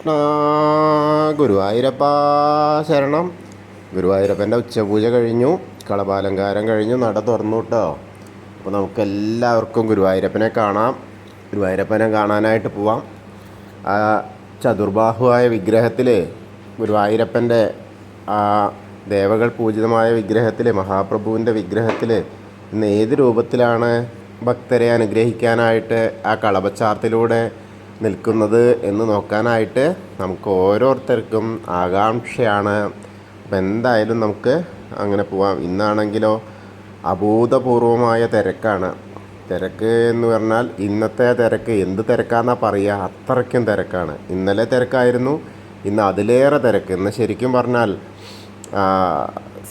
കൃഷ്ണ ഗുരുവായൂരപ്പ ശരണം. ഗുരുവായൂരപ്പൻ്റെ ഉച്ചപൂജ കഴിഞ്ഞു, കളഭാലങ്കാരം കഴിഞ്ഞു, നട തുറന്നു കേട്ടോ. അപ്പോൾ നമുക്കെല്ലാവർക്കും ഗുരുവായൂരപ്പനെ കാണാം. ഗുരുവായൂരപ്പനെ കാണാനായിട്ട് പോവാം. ആ ചതുർബാഹുവായ വിഗ്രഹത്തിൽ, ഗുരുവായൂരപ്പൻ്റെ ആ ദേവകൾ പൂജിതമായ വിഗ്രഹത്തിൽ, മഹാപ്രഭുവിൻ്റെ വിഗ്രഹത്തിൽ ഇന്ന് ഏത് രൂപത്തിലാണ് ഭക്തരെ അനുഗ്രഹിക്കാനായിട്ട് ആ കളഭച്ചാർത്തിലൂടെ നിൽക്കുന്നത് എന്ന് നോക്കാനായിട്ട് നമുക്ക് ഓരോരുത്തർക്കും ആകാംക്ഷയാണ്. അപ്പം എന്തായാലും നമുക്ക് അങ്ങനെ പോവാം. ഇന്നാണെങ്കിലോ അഭൂതപൂർവമായ തിരക്കാണ്. തിരക്ക് എന്ന് പറഞ്ഞാൽ ഇന്നത്തെ തിരക്ക് എന്ത് തിരക്കാണെന്നാണ് പറയുക, അത്രയ്ക്കും തിരക്കാണ്. ഇന്നലെ തിരക്കായിരുന്നു, ഇന്ന് അതിലേറെ തിരക്ക്. ഇന്ന് ശരിക്കും പറഞ്ഞാൽ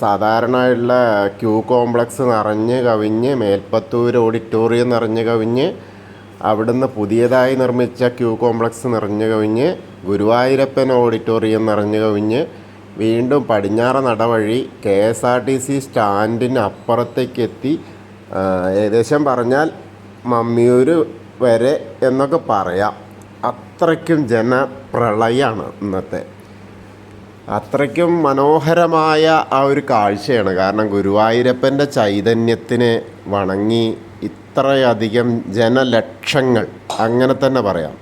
സാധാരണയുള്ള ക്യൂ കോംപ്ലക്സ് നിറഞ്ഞ് കവിഞ്ഞ്, മേൽപ്പത്തൂർ ഓഡിറ്റോറിയം നിറഞ്ഞ് കവിഞ്ഞ്, അവിടുന്ന് പുതിയതായി നിർമ്മിച്ച ക്യൂ കോംപ്ലക്സ് നിറഞ്ഞു കവിഞ്ഞ്, ഗുരുവായൂരപ്പൻ ഓഡിറ്റോറിയം നിറഞ്ഞു കവിഞ്ഞ്, വീണ്ടും പടിഞ്ഞാറ നടവഴി KSRTC സ്റ്റാൻഡിന് അപ്പുറത്തേക്ക് എത്തി. ഏകദേശം പറഞ്ഞാൽ മമ്മിയൂർ വരെ എന്നൊക്കെ പറയാം. അത്രയ്ക്കും ജനപ്രളയമാണ് ഇന്നത്തെ. അത്രയ്ക്കും മനോഹരമായ ആ ഒരു കാഴ്ചയാണ്. കാരണം ഗുരുവായൂരപ്പൻ്റെ ചൈതന്യത്തിന് വണങ്ങി ഇത്രയധികം ജനലക്ഷങ്ങൾ, അങ്ങനെ തന്നെ പറയാം,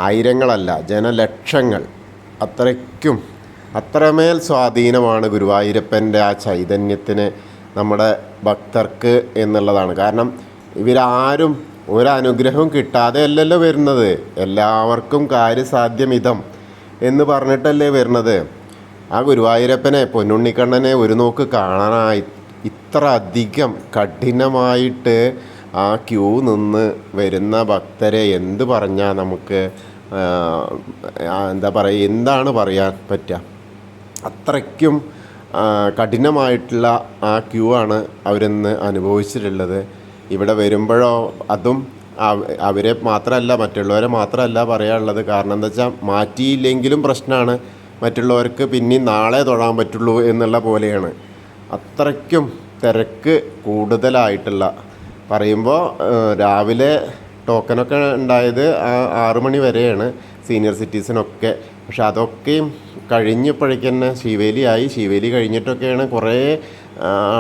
ആയിരങ്ങളല്ല ജനലക്ഷങ്ങൾ, അത്രമേൽ സ്വാധീനമാണ് ഗുരുവായൂരപ്പൻ്റെ ആ ചൈതന്യത്തിന് നമ്മുടെ ഭക്തർക്ക് എന്നുള്ളതാണ്. കാരണം ഇവരാരും ഒരനുഗ്രഹവും കിട്ടാതെ അല്ലല്ലോ വരുന്നത്. എല്ലാവർക്കും കാര്യസാധ്യമിതം എന്ന് പറഞ്ഞിട്ടല്ലേ വരുന്നത്. ആ ഗുരുവായൂരപ്പനെ, പൊന്നുണ്ണിക്കണ്ണനെ ഒരു നോക്ക് കാണാനായി ഇത്ര അധികം കഠിനമായിട്ട് ആ ക്യൂ നിന്ന് വരുന്ന ഭക്തരെ എന്ത് പറഞ്ഞാൽ നമുക്ക് എന്താ പറയുക, എന്താണ് പറയാൻ പറ്റുക? അത്രയ്ക്കും കഠിനമായിട്ടുള്ള ആ ക്യൂ ആണ് അവരിന്ന് അനുഭവിച്ചിട്ടുള്ളത്. ഇവിടെ വരുമ്പോഴോ അതും അവരെ മാത്രമല്ല, മറ്റുള്ളവരെ മാത്രമല്ല പറയാനുള്ളത്. കാരണം എന്താ വെച്ചാൽ മാറ്റിയില്ലെങ്കിലും പ്രശ്നമാണ്, മറ്റുള്ളവർക്ക് പിന്നെയും നാളെ തൊഴാൻ പറ്റുള്ളൂ എന്നുള്ള പോലെയാണ്. അത്രയ്ക്കും തിരക്ക് കൂടുതലായിട്ടുള്ള, പറയുമ്പോൾ രാവിലെ ടോക്കനൊക്കെ ഉണ്ടായത് 6 മണി വരെയാണ് സീനിയർ സിറ്റിസനൊക്കെ. പക്ഷെ അതൊക്കെയും കഴിഞ്ഞപ്പോഴേക്ക് തന്നെ ശിവേലി കഴിഞ്ഞിട്ടൊക്കെയാണ് കുറേ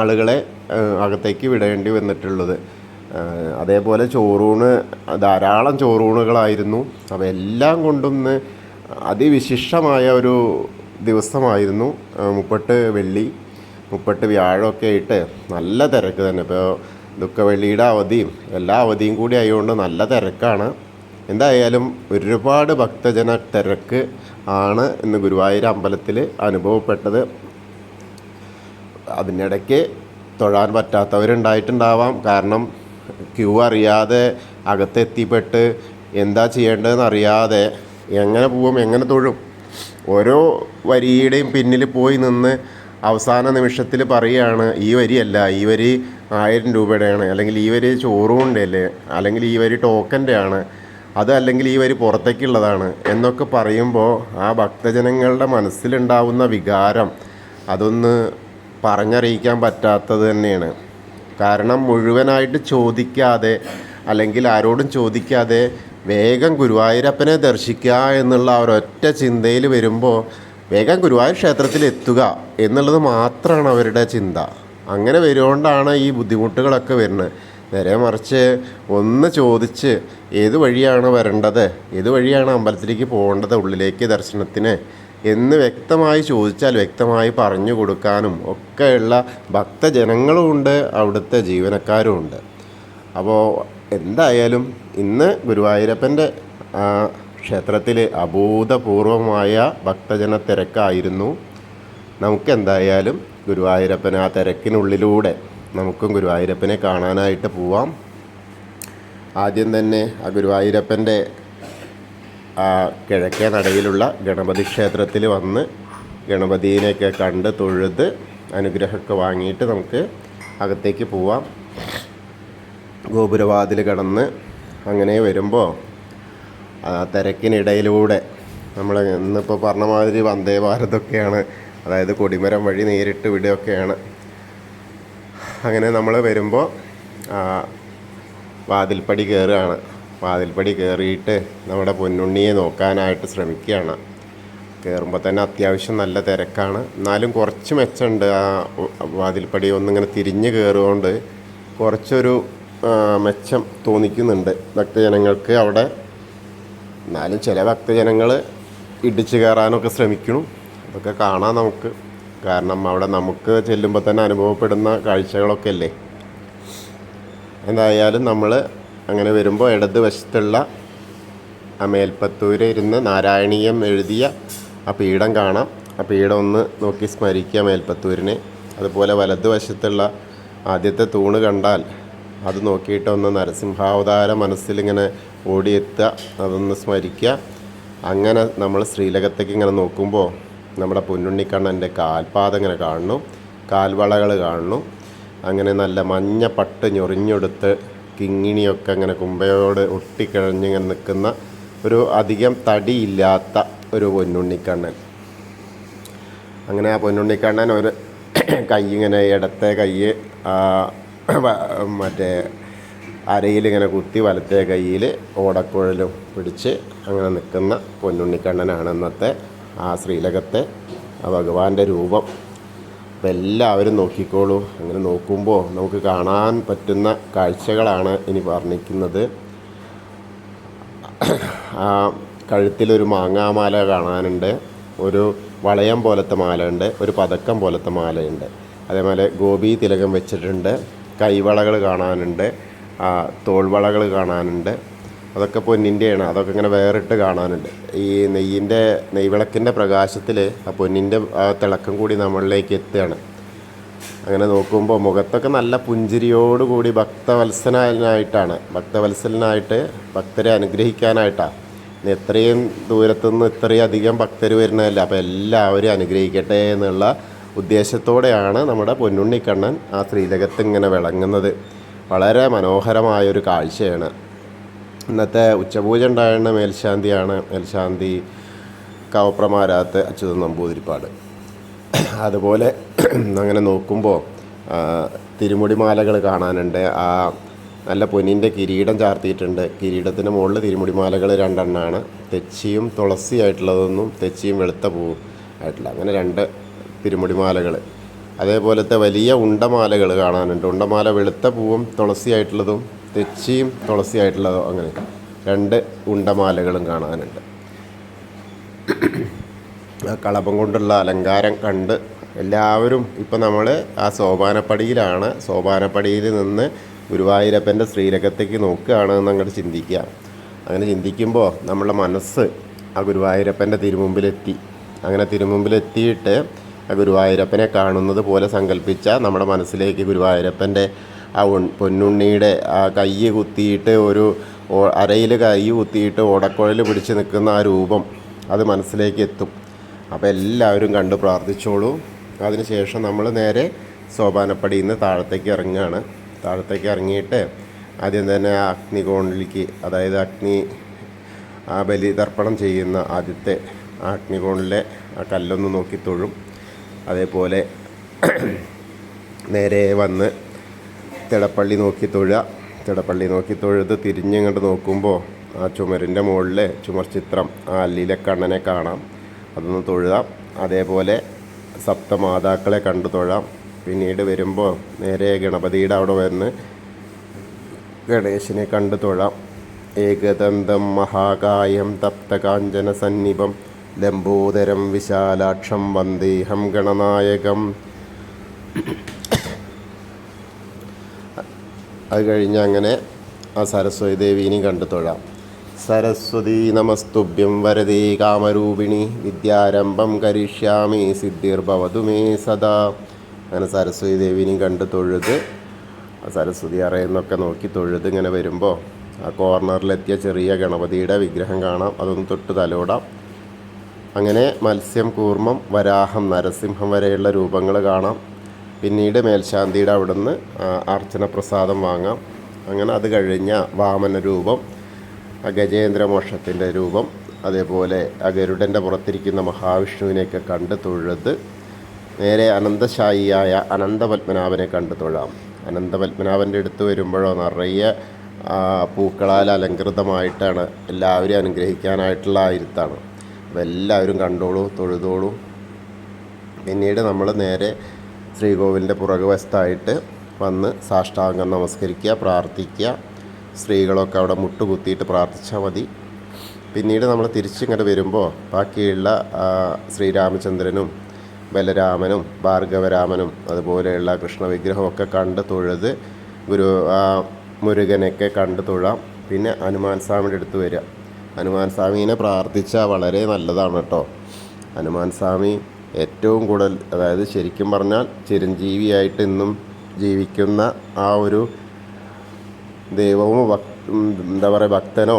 ആളുകളെ അകത്തേക്ക് വിടേണ്ടി വന്നിട്ടുള്ളത്. അതേപോലെ ചോറൂണ്, ധാരാളം ചോറൂണുകളായിരുന്നു. അപ്പോൾ എല്ലാം കൊണ്ടൊന്ന് അതിവിശിഷ്ടമായ ഒരു ദിവസമായിരുന്നു. 30 വെള്ളി 30 വ്യാഴമൊക്കെ ആയിട്ട് നല്ല തിരക്ക് തന്നെ. ഇപ്പോൾ ദുഃഖവെള്ളിയുടെ അവധിയും എല്ലാ അവധിയും കൂടി ആയതുകൊണ്ട് നല്ല തിരക്കാണ്. എന്തായാലും ഒരുപാട് ഭക്തജന തിരക്ക് ആണ് ഇന്ന് ഗുരുവായൂർ അമ്പലത്തിൽ അനുഭവപ്പെട്ടത്. അതിനിടയ്ക്ക് തൊഴാൻ പറ്റാത്തവരുണ്ടായിട്ടുണ്ടാവാം. കാരണം ക്യൂ അറിയാതെ അകത്തെത്തിപ്പെട്ട് എന്താ ചെയ്യേണ്ടതെന്ന് അറിയാതെ എങ്ങനെ പോവും, എങ്ങനെ തൊഴും? ഓരോ വരിയുടെയും പിന്നിൽ പോയി നിന്ന് അവസാന നിമിഷത്തിൽ പറയുകയാണ്, ഈ വരിയല്ല, ഈ വരി 1000 രൂപയുടെയാണ്, അല്ലെങ്കിൽ ഈ വരി ചോറുകൊണ്ടേ അല്ലേ, അല്ലെങ്കിൽ ഈ വരി ടോക്കൻ്റെ ആണ്, അത് അല്ലെങ്കിൽ ഈ വരി പുറത്തേക്കുള്ളതാണ് എന്നൊക്കെ പറയുമ്പോൾ ആ ഭക്തജനങ്ങളുടെ മനസ്സിലുണ്ടാവുന്ന വികാരം അതൊന്ന് പറഞ്ഞറിയിക്കാൻ പറ്റാത്തത് തന്നെയാണ്. കാരണം മുഴുവനായിട്ട് ചോദിക്കാതെ, അല്ലെങ്കിൽ ആരോടും ചോദിക്കാതെ വേഗം ഗുരുവായൂരപ്പനെ ദർശിക്കുക എന്നുള്ള ഒരൊറ്റ ചിന്തയിൽ വരുമ്പോൾ വേഗം ഗുരുവായൂർ ക്ഷേത്രത്തിൽ എത്തുക എന്നുള്ളത് മാത്രമാണ് അവരുടെ ചിന്ത. അങ്ങനെ വരുകൊണ്ടാണ് ഈ ബുദ്ധിമുട്ടുകളൊക്കെ വരുന്നത്. നേരെ മറിച്ച് ഒന്ന് ചോദിച്ച് ഏത് വഴിയാണ് വരേണ്ടത്, ഏത് വഴിയാണ് അമ്പലത്തിലേക്ക് പോകേണ്ടത് ഉള്ളിലേക്ക് ദർശനത്തിന് എന്ന് വ്യക്തമായി ചോദിച്ചാൽ വ്യക്തമായി പറഞ്ഞു കൊടുക്കാനും ഒക്കെയുള്ള ഭക്തജനങ്ങളുമുണ്ട്, അവിടുത്തെ ജീവനക്കാരുമുണ്ട്. അപ്പോൾ എന്തായാലും ഇന്ന് ഗുരുവായൂരപ്പൻ്റെ ക്ഷേത്രത്തിൽ അഭൂതപൂർവമായ ഭക്തജന തിരക്കായിരുന്നു. നമുക്കെന്തായാലും ഗുരുവായൂരപ്പൻ ആ തിരക്കിനുള്ളിലൂടെ നമുക്കും ഗുരുവായൂരപ്പനെ കാണാനായിട്ട് പോവാം. ആദ്യം തന്നെ ആ ഗുരുവായൂരപ്പൻ്റെ ആ കിഴക്കേ നടയിലുള്ള ഗണപതി ക്ഷേത്രത്തിൽ വന്ന് ഗണപതിനെയൊക്കെ കണ്ട് തൊഴുത് അനുഗ്രഹമൊക്കെ വാങ്ങിയിട്ട് നമുക്ക് അകത്തേക്ക് പോവാം. ഗോപുരവാതിൽ കടന്ന് അങ്ങനെ വരുമ്പോൾ തിരക്കിനിടയിലൂടെ നമ്മൾ ഇന്നിപ്പോൾ പറഞ്ഞ മാതിരി വന്ദേ ഭാരതൊക്കെയാണ്, അതായത് കൊടിമരം വഴി നേരിട്ട് വിടുകയൊക്കെയാണ്. അങ്ങനെ നമ്മൾ വരുമ്പോൾ വാതിൽപ്പടി കയറുകയാണ്. വാതിൽപ്പടി കയറിയിട്ട് നമ്മുടെ പൊന്നുണ്ണിയെ നോക്കാനായിട്ട് ശ്രമിക്കുകയാണ്. കയറുമ്പോൾ തന്നെ അത്യാവശ്യം നല്ല തിരക്കാണ്. എന്നാലും കുറച്ച് മെച്ചമുണ്ട്. ആ വാതിൽപ്പടി ഒന്നിങ്ങനെ തിരിഞ്ഞ് കയറുകൊണ്ട് കുറച്ചൊരു മെച്ചം തോന്നിക്കുന്നുണ്ട് ഭക്തജനങ്ങൾക്ക് അവിടെ. എന്നാലും ചില ഭക്തജനങ്ങൾ ഇടിച്ച് കയറാനൊക്കെ ശ്രമിക്കണം. അതൊക്കെ കാണാം നമുക്ക്. കാരണം അവിടെ നമുക്ക് ചെല്ലുമ്പോൾ തന്നെ അനുഭവപ്പെടുന്ന കാഴ്ചകളൊക്കെ അല്ലേ. എന്തായാലും നമ്മൾ അങ്ങനെ വരുമ്പോൾ ഇടതുവശത്തുള്ള ആ മേൽപ്പത്തൂര് ഇരുന്ന് നാരായണീയം എഴുതിയ ആ പീഠം കാണാം. ആ പീഠം ഒന്ന് നോക്കി സ്മരിക്കുക മേൽപ്പത്തൂരിനെ. അതുപോലെ വലതുവശത്തുള്ള ആദ്യത്തെ തൂണ് കണ്ടാൽ അത് നോക്കിയിട്ട് ഒന്ന് നരസിംഹാവതാരം മനസ്സിലിങ്ങനെ ഓടിയെത്തുക, അതൊന്ന് സ്മരിക്കുക. അങ്ങനെ നമ്മൾ ശ്രീലകത്തേക്ക് ഇങ്ങനെ നോക്കുമ്പോൾ നമ്മുടെ പൊന്നുണ്ണിക്കണ്ണൻ്റെ കാൽപാദം ഇങ്ങനെ കാണുന്നു, കാൽവളകൾ കാണുന്നു. അങ്ങനെ നല്ല മഞ്ഞ പട്ട് ഞൊറിഞ്ഞെടുത്ത് കിങ്ങിണിയൊക്കെ ഇങ്ങനെ കുമ്പയോട് ഒട്ടിക്കിഴഞ്ഞിങ്ങനെ നിൽക്കുന്ന ഒരു അധികം തടിയില്ലാത്ത ഒരു പൊന്നുണ്ണിക്കണ്ണൻ. അങ്ങനെ ആ പൊന്നുണ്ണിക്കണ്ണൻ ഒരു കൈ ഇങ്ങനെ ഇടത്തെ കൈ മറ്റേ അരയിലിങ്ങനെ കുത്തി വലത്തെ കയ്യിൽ ഓടക്കുഴലും പിടിച്ച് അങ്ങനെ നിൽക്കുന്ന പൊന്നുണ്ണിക്കണ്ണനാണ് ഇന്നത്തെ ആ ശ്രീലകത്തെ ആ ഭഗവാന്റെ രൂപം. അപ്പം എല്ലാവരും നോക്കിക്കോളൂ. അങ്ങനെ നോക്കുമ്പോൾ നമുക്ക് കാണാൻ പറ്റുന്ന കാഴ്ചകളാണ് ഇനി വർണ്ണിക്കുന്നത്. ആ കഴുത്തിലൊരു മാങ്ങാമാല കാണാനുണ്ട്, ഒരു വളയം പോലത്തെ മാല ഉണ്ട്, ഒരു പതക്കം പോലത്തെ മാലയുണ്ട്. അതേപോലെ ഗോപി തിലകം വെച്ചിട്ടുണ്ട്, കൈവളകൾ കാണാനുണ്ട്, തോൾവളകൾ കാണാനുണ്ട്. അതൊക്കെ പൊന്നിൻ്റെയാണ്. അതൊക്കെ ഇങ്ങനെ വേറിട്ട് കാണാനുണ്ട്. ഈ നെയ്വിളക്കിൻ്റെ പ്രകാശത്തിൽ ആ പൊന്നിൻ്റെ ആ തിളക്കം കൂടി നമ്മളിലേക്ക് എത്തുകയാണ്. അങ്ങനെ നോക്കുമ്പോൾ മുഖത്തൊക്കെ നല്ല പുഞ്ചിരിയോടുകൂടി ഭക്തവത്സലനായിട്ട് ഭക്തരെ അനുഗ്രഹിക്കാനായിട്ടാണ്. എത്രയും ദൂരത്തുനിന്ന് ഇത്രയും അധികം ഭക്തർ വരുന്നതല്ല. അപ്പോൾ എല്ലാവരും അനുഗ്രഹിക്കട്ടെ എന്നുള്ള ഉദ്ദേശത്തോടെയാണ് നമ്മുടെ പൊന്നുണ്ണിക്കണ്ണൻ ആ ശ്രീലകത്ത് ഇങ്ങനെ വിളങ്ങുന്നത്. വളരെ മനോഹരമായൊരു കാഴ്ചയാണ്. ഇന്നത്തെ ഉച്ചപൂജ ഉണ്ടായിരുന്ന മേൽശാന്തിയാണ്, മേൽശാന്തി കവപ്രമാരാത്ത് അച്യുതൻ നമ്പൂതിരിപ്പാട്. അതുപോലെ അങ്ങനെ നോക്കുമ്പോൾ തിരുമുടിമാലകൾ കാണാനുണ്ട്. ആ നല്ല പൊന്നിൻ്റെ കിരീടം ചാർത്തിയിട്ടുണ്ട്. കിരീടത്തിൻ്റെ മുകളിൽ തിരുമുടിമാലകൾ 2 എണ്ണമാണ്. തെച്ചിയും തുളസി ആയിട്ടുള്ളതൊന്നും, തെച്ചിയും വെളുത്ത പൂവും ആയിട്ടുള്ള, അങ്ങനെ 2 തിരുമുടിമാലകൾ. അതേപോലത്തെ വലിയ ഉണ്ടമാലകൾ കാണാനുണ്ട്. ഉണ്ടമാല വെളുത്ത പൂവും തുളസി ആയിട്ടുള്ളതും തെച്ചിയും തുളസി ആയിട്ടുള്ളതും, അങ്ങനെ 2 ഉണ്ടമാലകളും കാണാനുണ്ട്. ആ കളഭം കൊണ്ടുള്ള അലങ്കാരം കണ്ട് എല്ലാവരും ഇപ്പം നമ്മൾ ആ സോപാനപ്പടിയിലാണ്. സോപാനപ്പടിയിൽ നിന്ന് ഗുരുവായൂരപ്പൻ്റെ ശ്രീലകത്തേക്ക് നോക്കുകയാണെന്ന് അങ്ങോട്ട് ചിന്തിക്കുക. അങ്ങനെ ചിന്തിക്കുമ്പോൾ നമ്മളുടെ മനസ്സ് ആ ഗുരുവായൂരപ്പൻ്റെ തിരുമുമ്പിലെത്തി. അങ്ങനെ തിരുമുമ്പിലെത്തിയിട്ട് ആ ഗുരുവായൂരപ്പനെ കാണുന്നത് പോലെ സങ്കല്പിച്ച നമ്മുടെ മനസ്സിലേക്ക് ഗുരുവായൂരപ്പൻ്റെ ആ പൊന്നുണ്ണിയുടെ ആ കൈ കുത്തിയിട്ട് ഒരു അരയിൽ കൈ കുത്തിയിട്ട് ഓടക്കുഴൽ പിടിച്ച് നിൽക്കുന്ന ആ രൂപം അത് മനസ്സിലേക്ക് എത്തും. അപ്പോൾ എല്ലാവരും കണ്ട് പ്രാർത്ഥിച്ചോളൂ. അതിനുശേഷം നമ്മൾ നേരെ സോപാനപ്പടിയിൽ നിന്ന് താഴത്തേക്ക് ഇറങ്ങുകയാണ്. താഴത്തേക്ക് ഇറങ്ങിയിട്ട് ആദ്യം തന്നെ ആ അഗ്നികോണിലേക്ക്, അതായത് ആ ബലിതർപ്പണം ചെയ്യുന്ന ആദ്യത്തെ ആ അഗ്നികോണിലെ ആ കല്ലൊന്ന് നോക്കി തൊഴും. അതേപോലെ നേരെ വന്ന് തിടപ്പള്ളി നോക്കി തൊഴുക. തിടപ്പള്ളി നോക്കി തൊഴുത് തിരിഞ്ഞിങ്ങോട്ട് നോക്കുമ്പോൾ ആ ചുമരിൻ്റെ മുകളിൽ ചുമർ ചിത്രം, ആ അല്ലിയിലെ കണ്ണനെ കാണാം. അതൊന്ന് തൊഴുതാം. അതേപോലെ സപ്തമാതാക്കളെ കണ്ടു തൊഴാം. പിന്നീട് വരുമ്പോൾ നേരെ ഗണപതിയുടെ അവിടെ വന്ന് ഗണേശനെ കണ്ടു തൊഴാം. ഏകദന്തം മഹാകായം തപ്തകാഞ്ചന സന്നിഭം ലംബോദരം വിശാലാക്ഷം വന്ദേഹം ഗണനായകം. അത് കഴിഞ്ഞ് അങ്ങനെ ആ സരസ്വതി ദേവീനെയും കണ്ടു തൊഴാം. സരസ്വതി നമസ്തുഭ്യം വരദേ കാമരൂപിണി വിദ്യാരംഭം കരിഷ്യാമി സിദ്ധിർഭവതു മേ സദാ. അങ്ങനെ സരസ്വതി ദേവീനെയും കണ്ട് തൊഴുത് സരസ്വതി അറയെന്നൊക്കെ നോക്കി തൊഴുത് ഇങ്ങനെ വരുമ്പോൾ ആ കോർണറിലെത്തിയ ചെറിയ ഗണപതിയുടെ വിഗ്രഹം കാണാം. അതൊന്ന് തൊട്ട് തലോടാം. അങ്ങനെ മത്സ്യം, കൂർമ്മം, വരാഹം, നരസിംഹം വരെയുള്ള രൂപങ്ങൾ കാണാം. പിന്നീട് മേൽശാന്തിയുടെ അവിടുന്ന് അർച്ചന പ്രസാദം വാങ്ങാം. അങ്ങനെ അത് കഴിഞ്ഞ വാമന രൂപം, ഗജേന്ദ്രമോക്ഷത്തിൻ്റെ രൂപം, അതേപോലെ ഗരുഡൻ്റെ പുറത്തിരിക്കുന്ന മഹാവിഷ്ണുവിനെയൊക്കെ കണ്ട് തൊഴുത് നേരെ അനന്തശായിയായ അനന്തപത്മനാഭനെ കണ്ട് തൊഴാം. അനന്തപത്മനാഭൻ്റെ അടുത്ത് വരുമ്പോഴോ നിറയെ പൂക്കളാൽ അലങ്കൃതമായിട്ടാണ് എല്ലാവരെയും അനുഗ്രഹിക്കാനായിട്ടുള്ള ഇരുത്താണ്. അപ്പോൾ എല്ലാവരും കണ്ടോളൂ, തൊഴുതോളൂ. പിന്നീട് നമ്മൾ നേരെ ശ്രീകോവിലിൻ്റെ പുറകുവശത്തായിട്ട് വന്ന് സാഷ്ടാംഗം നമസ്കരിക്കുക, പ്രാർത്ഥിക്കുക. സ്ത്രീകളൊക്കെ അവിടെ മുട്ടുകുത്തിയിട്ട് പ്രാർത്ഥിച്ചാൽ മതി. പിന്നീട് നമ്മൾ തിരിച്ചിങ്ങോട്ട് വരുമ്പോൾ ബാക്കിയുള്ള ശ്രീരാമചന്ദ്രനും ബലരാമനും ഭാർഗവരാമനും അതുപോലെയുള്ള കൃഷ്ണവിഗ്രഹമൊക്കെ കണ്ട് തൊഴുത് മുരുകനൊക്കെ കണ്ട് തൊഴാം. പിന്നെ ഹനുമാൻ സ്വാമിയുടെ അടുത്ത് വരിക. ഹനുമാൻ സ്വാമീനെ പ്രാർത്ഥിച്ചാൽ വളരെ നല്ലതാണ് കേട്ടോ. ഹനുമാൻ സ്വാമി ഏറ്റവും കൂടുതൽ, അതായത് ശരിക്കും പറഞ്ഞാൽ ചിരഞ്ജീവിയായിട്ട് ഇന്നും ജീവിക്കുന്ന ആ ഒരു ദൈവവും എന്താ പറയുക ഭക്തനോ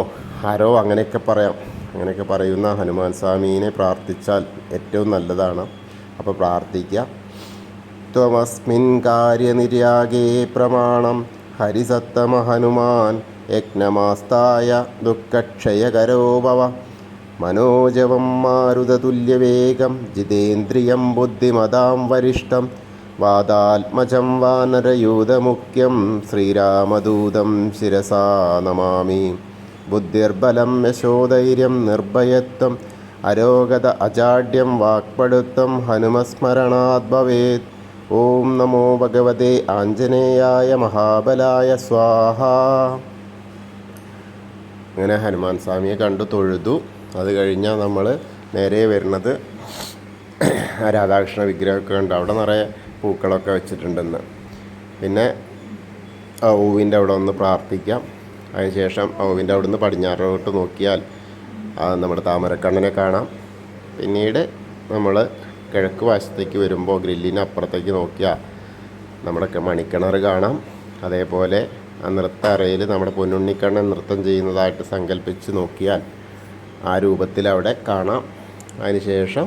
ആരോ അങ്ങനെയൊക്കെ പറയാം. അങ്ങനെയൊക്കെ പറയുന്ന ഹനുമാൻ സ്വാമീനെ പ്രാർത്ഥിച്ചാൽ ഏറ്റവും നല്ലതാണ്. അപ്പോൾ പ്രാർത്ഥിക്കുക. ത്വമസ്മിൻ കാര്യനിര്യാഗേ പ്രമാണം ഹരിസത്തമ ഹനുമാൻ യജ്ഞമാസ്തായ ദുഃഖക്ഷയകരോ ഭവ മനോജവം മാരുതതുല്യവേഗം ജിതേന്ദ്രിയം ബുദ്ധിമതാം വരിഷ്ഠം വാദാത്മജം വാനരയൂതമുഖ്യം ശ്രീരാമദൂതം ശിരസാ നമാമി. ബുദ്ധിർബലം യശോധൈര്യം നിർഭയത്വം അരോഗത അജാഡ്യം വാക്പടുത്തം ഹനുമസ്മരണാത് ഭവേത്. ഓം നമോ ഭഗവതേ ആഞ്ജനേയായ മഹാബലായ സ്വാഹ. അങ്ങനെ ഹനുമാൻ സ്വാമിയെ കണ്ടു തൊഴുതു. അത് കഴിഞ്ഞാൽ നമ്മൾ നേരെ വരുന്നത് രാധാകൃഷ്ണ വിഗ്രഹമൊക്കെ ഉണ്ട്. അവിടെ നിറയെ പൂക്കളൊക്കെ വെച്ചിട്ടുണ്ടെന്ന്. പിന്നെ ഔവിൻ്റെ അവിടെ ഒന്ന് പ്രാർത്ഥിക്കാം. അതിനുശേഷം ഔവിൻ്റെ അവിടെ നിന്ന് പടിഞ്ഞാറോട്ട് നോക്കിയാൽ നമ്മുടെ താമരക്കണ്ണനെ കാണാം. പിന്നീട് നമ്മൾ കിഴക്ക് വശത്തേക്ക് വരുമ്പോൾ ഗ്രില്ലിന് അപ്പുറത്തേക്ക് നോക്കിയാൽ നമ്മുടെ മണിക്കിണർ കാണാം. അതേപോലെ ആ നൃത്ത അറയിൽ നമ്മുടെ പൊന്നുണ്ണിക്കണ്ണൻ നൃത്തം ചെയ്യുന്നതായിട്ട് സങ്കല്പിച്ച് നോക്കിയാൽ ആ രൂപത്തിൽ അവിടെ കാണാം. അതിനുശേഷം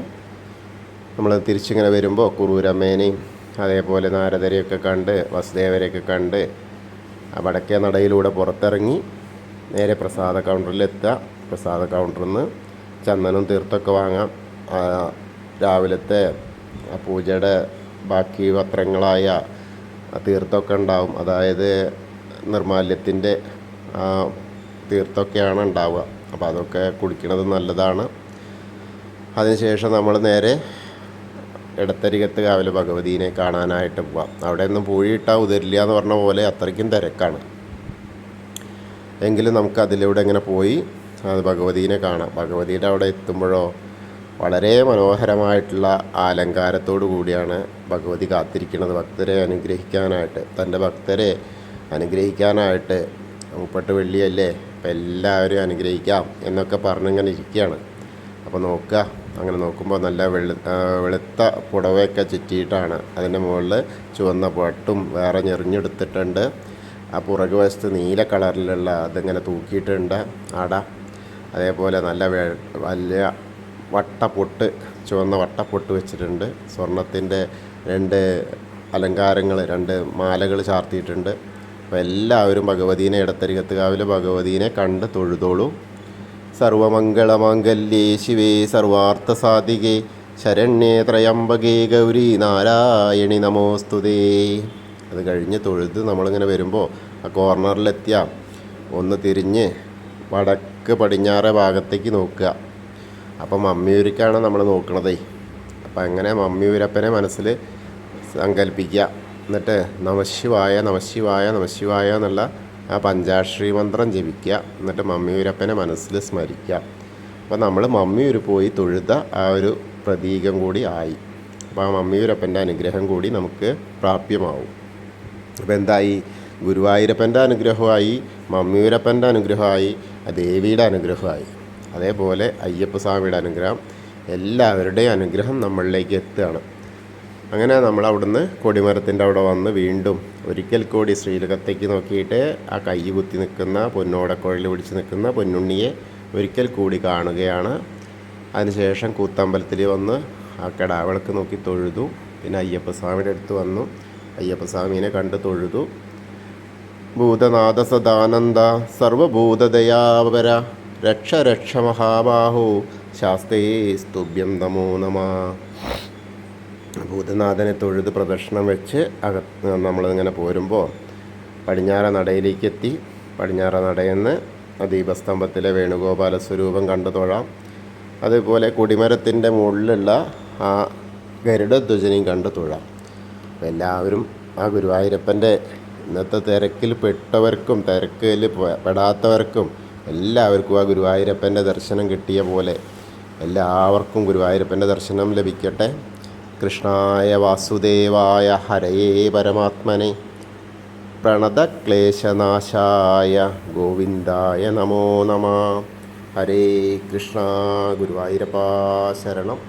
നമ്മൾ തിരിച്ചിങ്ങനെ വരുമ്പോൾ കുറൂരമ്മേനെയും അതേപോലെ നാരദരെയൊക്കെ കണ്ട് വസുദേവരെയൊക്കെ കണ്ട് വടക്കേ നടയിലൂടെ പുറത്തിറങ്ങി നേരെ പ്രസാദ കൗണ്ടറിലെത്തുക. പ്രസാദ കൗണ്ടറിൽ നിന്ന് ചന്ദനം തീർത്തൊക്കെ വാങ്ങാം. രാവിലത്തെ പൂജയുടെ ബാക്കി പത്രങ്ങളായ തീർത്തൊക്കെ ഉണ്ടാവും. അതായത് നിർമാല്യത്തിൻ്റെ തീർത്തൊക്കെയാണ് ഉണ്ടാവുക. അപ്പോൾ അതൊക്കെ കുടിക്കുന്നത് നല്ലതാണ്. അതിനുശേഷം നമ്മൾ നേരെ ഇടത്തരികത്ത് കാവിലെ ഭഗവതീനെ കാണാനായിട്ട് പോവാം. അവിടെ ഒന്നും പൂഴിയിട്ടാൽ ഉതരില്ല എന്ന് പറഞ്ഞ പോലെ അത്രയ്ക്കും തിരക്കാണ്. എങ്കിലും നമുക്ക് അതിലൂടെ ഇങ്ങനെ പോയി അത് ഭഗവതീനെ കാണാം. ഭഗവതിയുടെ അവിടെ എത്തുമ്പോഴോ വളരെ മനോഹരമായിട്ടുള്ള അലങ്കാരത്തോടു കൂടിയാണ് ഭഗവതി കാത്തിരിക്കുന്നത് ഭക്തരെ അനുഗ്രഹിക്കാനായിട്ട്. തൻ്റെ ഭക്തരെ അനുഗ്രഹിക്കാനായിട്ട് 30 വെള്ളിയല്ലേ, അപ്പം എല്ലാവരും അനുഗ്രഹിക്കാം എന്നൊക്കെ പറഞ്ഞിങ്ങനെ ഇരിക്കുകയാണ്. അപ്പോൾ നോക്കുക, അങ്ങനെ നോക്കുമ്പോൾ നല്ല വെളുത്ത പുടവയൊക്കെ ചുറ്റിയിട്ടാണ്. അതിൻ്റെ മുകളിൽ ചുവന്ന പട്ടും വേറെ ഞെറിഞ്ഞെടുത്തിട്ടുണ്ട്. ആ പുറകു വശത്ത് നീല കളറിലുള്ള അതിങ്ങനെ തൂക്കിയിട്ടുണ്ട് ആട. അതേപോലെ നല്ല വലിയ വട്ടപ്പൊട്ട്, ചുവന്ന വട്ടപ്പൊട്ട് വെച്ചിട്ടുണ്ട്. സ്വർണത്തിൻ്റെ 2 അലങ്കാരങ്ങൾ, 2 മാലകൾ ചാർത്തിയിട്ടുണ്ട്. അപ്പോൾ എല്ലാവരും ഭഗവതീനെ ഇടത്തരികത്തുകാവിലെ ഭഗവതീനെ കണ്ട് തൊഴുതോളൂ. സർവമംഗളമാംഗല്യേ ശിവേ സർവാർത്ഥസാധികേ ശരണ്യേ ത്രയംബകേ ഗൗരി നാരായണി നമോസ്തുതേ. അത് കഴിഞ്ഞ് തൊഴുത് നമ്മളിങ്ങനെ വരുമ്പോൾ ആ കോർണറിലെത്തിയ ഒന്ന് തിരിഞ്ഞ് വടക്ക് പടിഞ്ഞാറ് ഭാഗത്തേക്ക് നോക്കുക. അപ്പം മമ്മിയൂരിക്കാണ് നമ്മൾ നോക്കണതേ. അപ്പം അങ്ങനെ മമ്മിയൂരപ്പനെ മനസ്സിൽ സങ്കല്പിക്കുക. എന്നിട്ട് നമശിവായ നമശിവായ നമശിവായ എന്നുള്ള ആ പഞ്ചാക്ഷരി മന്ത്രം ജപിക്കുക. എന്നിട്ട് മമ്മിയൂരപ്പനെ മനസ്സിൽ സ്മരിക്കുക. അപ്പോൾ നമ്മൾ മമ്മിയൂർ പോയി തൊഴുത ആ ഒരു പ്രതീകം കൂടി ആയി. അപ്പോൾ ആ മമ്മിയൂരപ്പൻ്റെ അനുഗ്രഹം കൂടി നമുക്ക് പ്രാപ്യമാവും. അപ്പോൾ എന്തായി? ഗുരുവായൂരപ്പൻ്റെ അനുഗ്രഹമായി, മമ്മിയൂരപ്പൻ്റെ അനുഗ്രഹമായി, ദേവിയുടെ അനുഗ്രഹമായി, അതേപോലെ അയ്യപ്പസ്വാമിയുടെ അനുഗ്രഹം, എല്ലാവരുടെയും അനുഗ്രഹം നമ്മളിലേക്ക് എത്തുകയാണ്. അങ്ങനെ നമ്മൾ അവിടുന്ന് കൊടിമരത്തിൻ്റെ അവിടെ വന്ന് വീണ്ടും ഒരിക്കൽ കൂടി ശ്രീലകത്തേക്ക് നോക്കിയിട്ട് ആ കൈ കുത്തി നിൽക്കുന്ന പൊന്നോടക്കുഴൽ പിടിച്ച് നിൽക്കുന്ന പൊന്നുണ്ണിയെ ഒരിക്കൽ കൂടി കാണുകയാണ്. അതിനുശേഷം കൂത്തമ്പലത്തിൽ വന്ന് ആ കെടാവിളക്ക് നോക്കി തൊഴുതു. പിന്നെ അയ്യപ്പസ്വാമിയുടെ അടുത്ത് വന്നു, അയ്യപ്പസ്വാമീനെ കണ്ട് തൊഴുതു. ഭൂതനാഥ സദാനന്ദ സർവഭൂതദയാവര രക്ഷ രക്ഷ മഹാബാഹു ശാസ്തേ സ്തുഭ്യം നമോ നമ. ഭൂതനാഥനെ തൊഴുത് പ്രദക്ഷിണം വെച്ച് നമ്മളിങ്ങനെ പോരുമ്പോൾ പടിഞ്ഞാറ നടയിലേക്ക് എത്തി. പടിഞ്ഞാറ നടയിൽ നിന്ന് ദീപസ്തംഭത്തിലെ വേണുഗോപാല സ്വരൂപം കണ്ടു തൊഴാം. അതുപോലെ കൊടിമരത്തിൻ്റെ മുകളിലുള്ള ആ ഗരുഡധ്വജനെയും കണ്ട് തൊഴാം. അപ്പോൾ എല്ലാവരും ആ ഗുരുവായൂരപ്പൻ്റെ ഇന്നത്തെ തിരക്കിൽ പെട്ടവർക്കും തിരക്കിൽ പെടാത്തവർക്കും എല്ലാവർക്കും ആ ഗുരുവായൂരപ്പൻ്റെ ദർശനം കിട്ടിയ പോലെ എല്ലാവർക്കും ഗുരുവായൂരപ്പൻ്റെ ദർശനം ലഭിക്കട്ടെ. കൃഷ്ണായ വാസുദേവായ ഹരയേ പരമാത്മനെ പ്രണതക്ലേശനാശായ ഗോവിന്ദായ നമോ നമഃ. ഹരേ കൃഷ്ണ. ഗുരുവായൂരപ്പാ ശരണം.